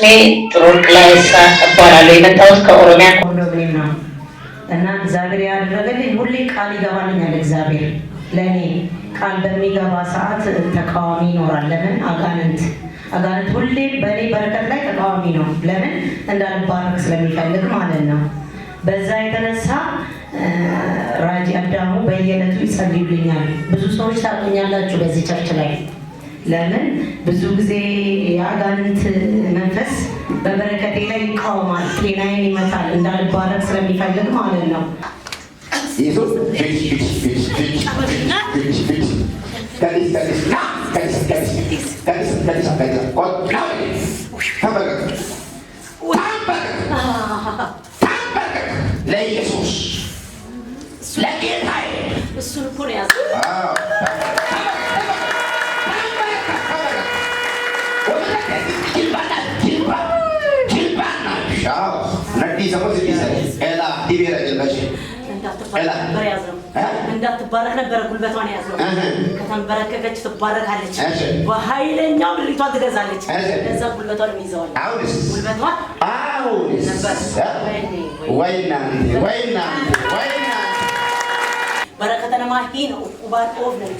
ስሜ ጥሩወርቅ ላይሳ እባላለሁ። የመጣሁት ከኦሮሚያ ኮንዶሚኒየም ነው እና እግዚአብሔር ያደረገልኝ ሁሌ ቃል ይገባልኛል። እግዚአብሔር ለእኔ ቃል በሚገባ ሰዓት ተቃዋሚ ይኖራል። ለምን? አጋንንት ሁሌ በእኔ በረከት ላይ ተቃዋሚ ነው። ለምን? እንዳልባረክ ስለሚፈልግ ማለት ነው። በዛ የተነሳ ራጂ አዳሙ በየዕለቱ ይጸልዩልኛል። ብዙ ሰዎች ታውቁኛላችሁ በዚህ ቸርች ላይ። ለምን? ብዙ ጊዜ የአጋንንት መንፈስ በበረከቴ ላይ ይቃወማል፣ ጤናዬን ይመታል፣ እንዳልባረክ ስለሚፈልግ ማለት ነው። ለኢየሱስ ለጌታዬ እሱን እኮ ነው ያዘው። እንዳትባረክ ነበረ ጉልበቷን ያዘው። ከተንበረከከች ትባረካለች፣ በኃይለኛው ምሪቷን ትገዛለች። ለዛ ጉልበቷን ይዘዋል። ጉልበቷን በረከተነ ማሂ ነው ቁባን ኦፍ ነው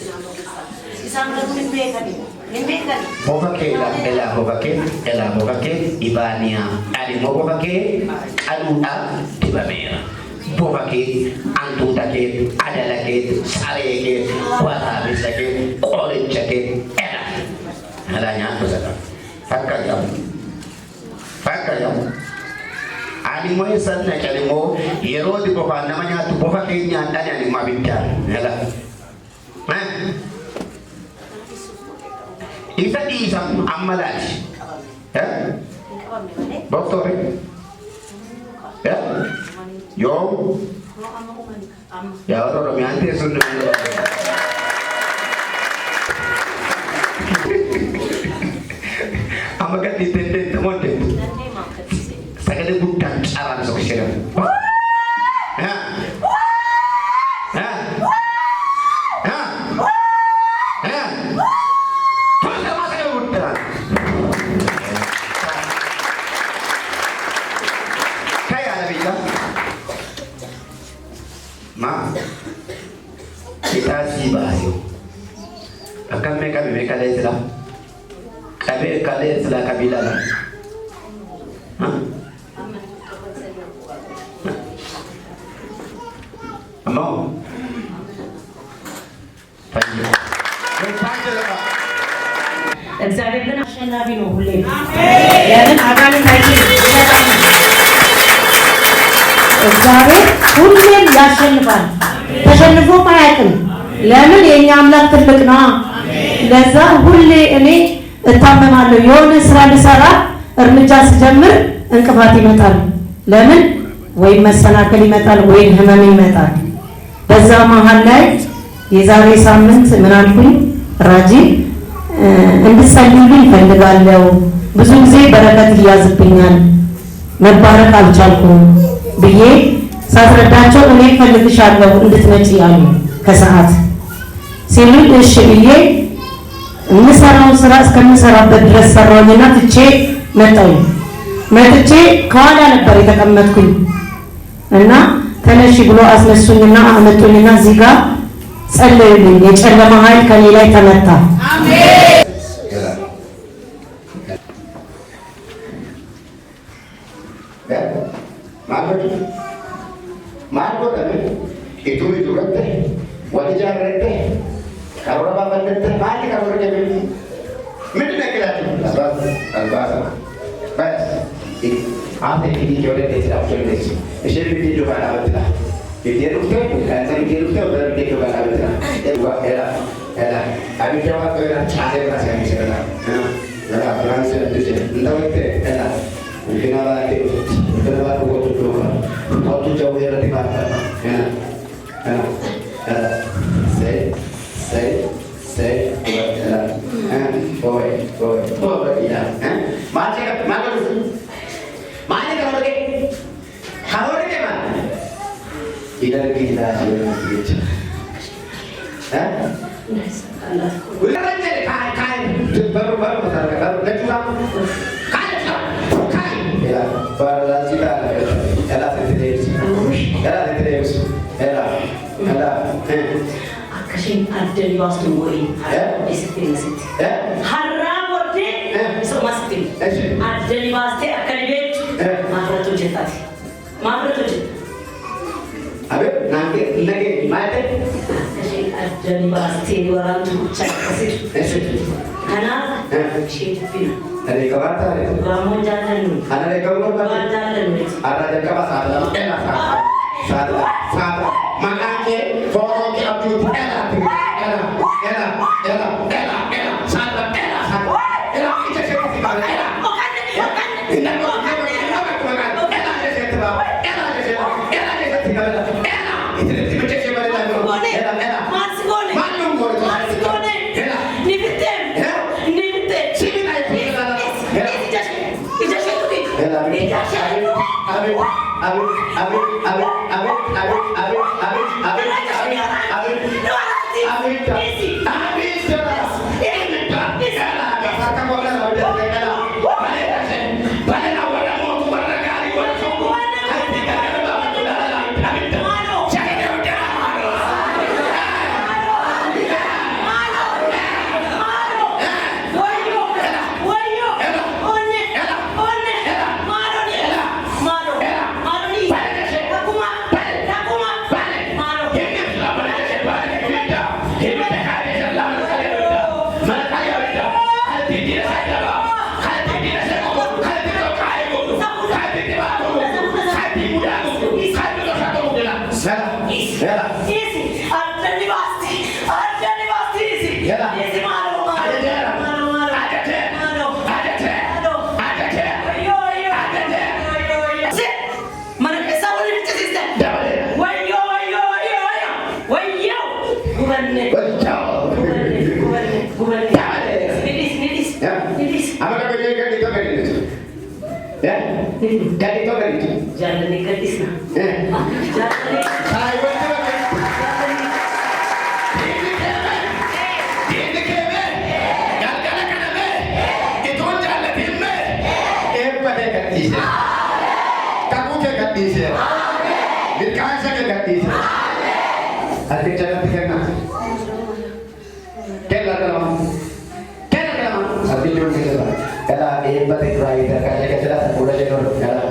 Ibania ali mobokake aluda dibamera bokake antutake adalake sareke wahabisake qolinchake era halanya bezaka fakayam ali moy sanna kalimo yerodi boka namanya tu bokake nya ndani ali mabintan hala Isa di isang ammalaj. Ya? Doktor. Ya? Yo. Ya orang yang anti sunnah. Amakat ditende temonde. Sakale bukan aran sokshira. Ya? Ya? Kita si bahayu. Akan mereka Islam. Kami Islam kabila lah. Amau. Panjang. እግዚአብሔር ግን አሸናፊ ነው ሁሌ። ያንን አጋንንት እግዚአብሔር ሁሌም ያሸንፋል። ተሸንፎ አያውቅም። ለምን? የኛ አምላክ ትልቅ ነው። ለዛ ሁሌ እኔ እታመማለሁ። የሆነ ስራ ልሰራ እርምጃ ስጀምር እንቅፋት ይመጣል። ለምን? ወይ መሰናከል ይመጣል ወይ ህመም ይመጣል። በዛ መሃል ላይ የዛሬ ሳምንት ምን አልኩኝ? ራጂ እንድትጸልዩልኝ እፈልጋለሁ። ብዙ ጊዜ በረከት ይያዝብኛል፣ መባረክ አልቻልኩም ብዬ ሳስረዳቸው እኔ እፈልግሻለሁ እንድትመጪ ያሉ ከሰዓት ሲሉኝ እሺ ብዬ የምሰራውን ስራ እስከምሰራበት ድረስ ሰራሁኝና ትቼ መጣሁኝ። መጥቼ ከኋላ ነበር የተቀመጥኩኝ እና ተነሽ ብሎ አስነሱኝና አመጡኝና እዚህ ጋር ጸለዩልኝ። የጨለማ ኃይል ከኔ ላይ ተመታ። አሜን። Marco también, y tú rete, Guadilla rete, Carora Bandete, Mali Carora que me quedaste, Albasa, ¿ves? Y hace que yo le dé la opción de eso. Es el vídeo para la verdad. Y tiene usted, quiere usted, pero el vídeo para la verdad. Era, a mí yo voy a ver la chance de gracia, mi señora. La Francia, no era. Mungkin apa lagi? Kita baru buat dulu. Kau tu jauh dari mana? Say, boy, ya. Mana kamu lagi? Kamu lagi mana? Tidak kita sih. Udah kan jadi kain baru besar baru kecuali kain. Akashin addan bastu mori disipline sit haram orde so mastin addan baste akalibet mafratu jetati mafratu jet abe nange lage mate akashin addan baste warantu chakasit ana shitfina Ada kata ada. Kamu jalan. Ada kamu apa? Jalan. Ada jaga salah. Salah. Makanya foto ke abdi elah. Salah. Elah kita siapa sih bang? Elah. Indah kau Dari itu kan itu. Jangan diketis nah. Jangan. Kamu jaga diri. Dikasih jaga diri. Hati jangan pikirkan. Kelar. Hati jangan pikirkan. Kala hebat ekrai terkait kejelas sudah jenur. Kala.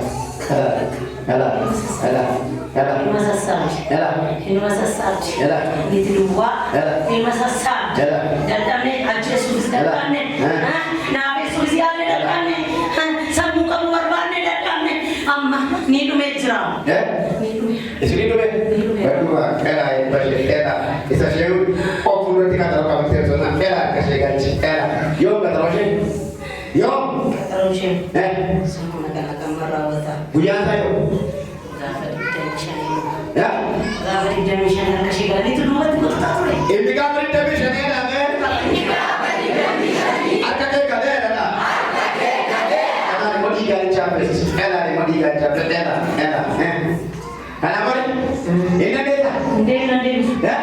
Masa sah. Ini masa sah. Itu dua. Ini masa sah. Datangnya aja datangnya. Nabi sosialnya datangnya. Sabu kamu warbannya datangnya. Amma nidu mejram. Isini tu berdua. Kala hebat kala. Isa seru. Opun nanti kata kamu terus kala kasih gaji. Kala. Yo kata Rosin. Yo. Kata Rosin. Semua nak merawat. Buya saya. Ya. Gak redemption kasih gaji itu dua itu tak boleh. Ini kan redemption ya nak? Ada kekadeh ada. Ada modi gaji capres. Ada modi gaji capres ada. Ada apa ni? Ini ada. Ya.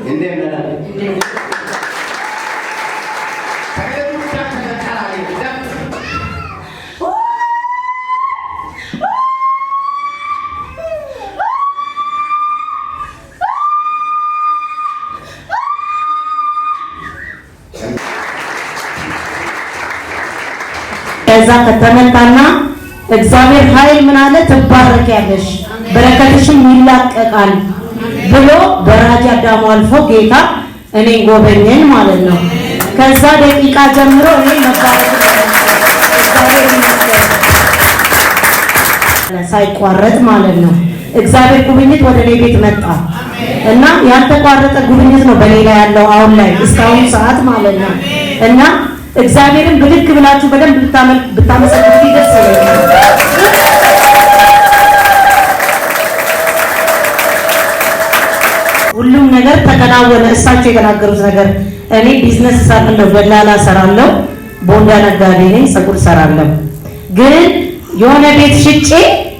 Ini ada. Saya tu cakap cara ini. ከዛ ከተመጣና እግዚአብሔር ኃይል ምን አለ ትባረኪያለሽ በረከትሽም ይላቀቃል ብሎ በራጅ አዳሙ አልፎ ጌታ እኔን ጎበኘን ማለት ነው። ከዛ ደቂቃ ጀምሮ እኔ መባረክ ሳይቋረጥ ማለት ነው። እግዚአብሔር ጉብኝት ወደ እኔ ቤት መጣ እና ያልተቋረጠ ጉብኝት ነው በሌላ ያለው አሁን ላይ እስካሁን ሰዓት ማለት ነው። እና እግዚአብሔርን ብልክ ብላችሁ በደንብ ብታመሰግኑ ደስ ይላል። ሁሉም ነገር ተከናወነ። እሳቸው የተናገሩት ነገር እኔ ቢዝነስ እሰራለሁ፣ ደላላ እሰራለሁ፣ ቦንዳ ነጋዴ ነኝ፣ ፀጉር እሰራለሁ። ግን የሆነ ቤት ሽጬ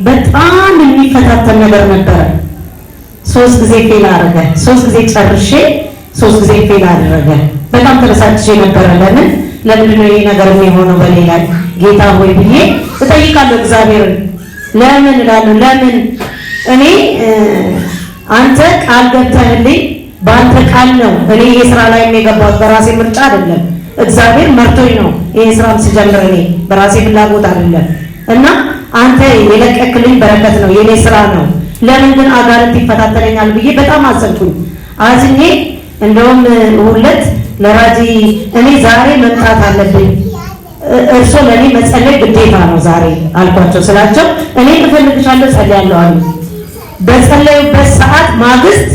በጣም የሚፈታተን ነገር ነበረ። 3 ጊዜ ፌል አደረገ። 3 ጊዜ ጨርሼ 3 ጊዜ ፌል አደረገ። በጣም ተበሳጭቼ ነበረ። ለምንድን ነው ይሄ ነገር የሚሆነው በኔ ላይ ጌታ ሆይ ብዬ እጠይቃለሁ። እግዚአብሔርን ለምን እላለሁ። ለምን እኔ አንተ ቃል ገብተህልኝ በአንተ ቃል ነው እኔ ይሄ ስራ ላይ የገባሁት፣ በራሴ ምርጫ አይደለም። እግዚአብሔር መርቶኝ ነው ይሄ ስራም ስጀምር፣ እኔ በራሴ ፍላጎት አይደለም። እና አንተ የለቀቅልኝ በረከት ነው፣ የኔ ስራ ነው። ለምን ግን አጋንንት ይፈታተነኛል ብዬ በጣም አዘንኩኝ። አዝኜ እንደውም ሁለት ለራጂ እኔ ዛሬ መምጣት አለብኝ፣ እርሶ ለኔ መጸለይ ግዴታ ነው ዛሬ አልኳቸው። ስላቸው እኔ እፈልግሻለሁ ጸልያለሁ አሉ። በጸለዩበት ሰዓት ማግስት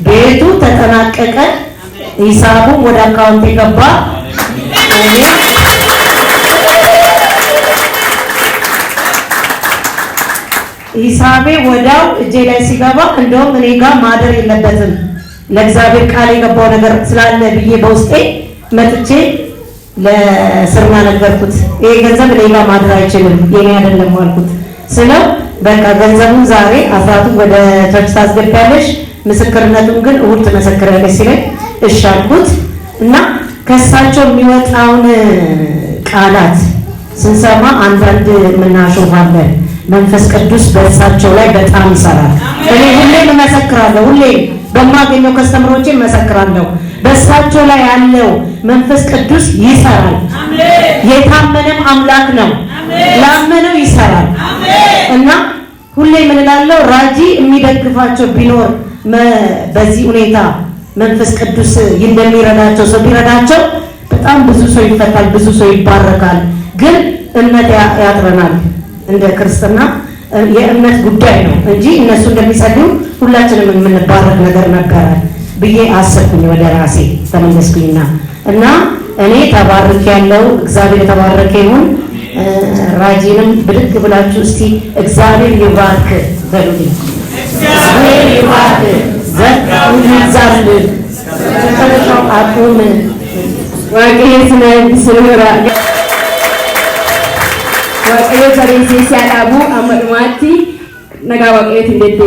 ቤቱ ተጠናቀቀ፣ ሂሳቡም ወደ አካውንት የገባ። ሂሳቤ ወዳው እጄ ላይ ሲገባ እንደውም እኔ ጋር ማደር የለበትም ለእግዚአብሔር ቃል የገባው ነገር ስላለ ብዬ በውስጤ መጥቼ ለስርና ነገርኩት። ይሄ ገንዘብ እኔ ጋር ማደር አይችልም የኔ አይደለም አልኩት። ስለው በቃ ገንዘቡን ዛሬ አስራቱን ወደ ቸርች ታስገቢያለሽ፣ ምስክርነቱን ግን እሑድ ትመሰክሪያለሽ ሲለኝ እሺ አልኩት። እና ከእሳቸው የሚወጣውን ቃላት ስንሰማ አንዳንድ የምናሾፋለን። መንፈስ ቅዱስ በእሳቸው ላይ በጣም ይሰራል። እኔ ሁሌም እመሰክራለሁ፣ ሁሌም በማገኘው ከስተምሮቼ እመሰክራለሁ። በእሳቸው ላይ ያለው መንፈስ ቅዱስ ይሰራል። የታመነም አምላክ ነው፣ ላመነው ይሰራል። እና ሁሌ ምን እላለሁ፣ ራጂ የሚደግፋቸው ቢኖር በዚህ ሁኔታ መንፈስ ቅዱስ እንደሚረዳቸው ሰው ቢረዳቸው በጣም ብዙ ሰው ይፈታል፣ ብዙ ሰው ይባረካል። ግን እምነት ያጥረናል። እንደ ክርስትና የእምነት ጉዳይ ነው እንጂ እነሱ እንደሚጸልዩ ሁላችንም የምንባረክ ነገር ነበረ ብዬ አሰብኩኝ። ወደ ራሴ ተመለስኩኝና እና እኔ ተባርክ ያለው እግዚአብሔር የተባረከ ይሁን። ራጂንም ብድግ ብላችሁ እስቲ እግዚአብሔር ይባርክ በሉልኝ። እግዚአብሔር ይባርክ ዘርጋውን ይዛል ተከታተለው አቁም ዋቄስ ነው ስለራ ዋቄ ዛሬ ሲያላቡ አመድማቲ ነጋ ዋቄት እንደዴ